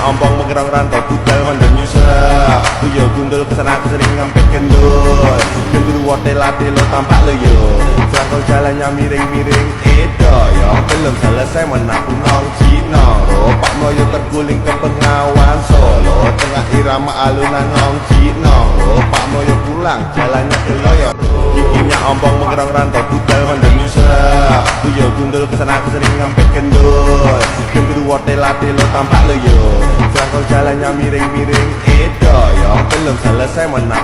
ompong mengerang rantau budal mandang nyusah. Yo gundul kesana sering ngampet kendul. Kendul wote late lo tampak lo yo. Serangkau jalannya miring-miring edo yo. Belum selesai menakut nong Cino. Pak Moyo terguling ke Bengawan Solo. Tengah irama alunan nong Cino. Pak Moyo pulang jalannya ke loyo. Giginya ompong mengerang rantau budal mandang nyusah. Yo gundul kesana sering ngampet kendul. Kendul wote late lo tampak lo yo. Serangkau jalannya miring-miring edo yo. Belum selesai menakut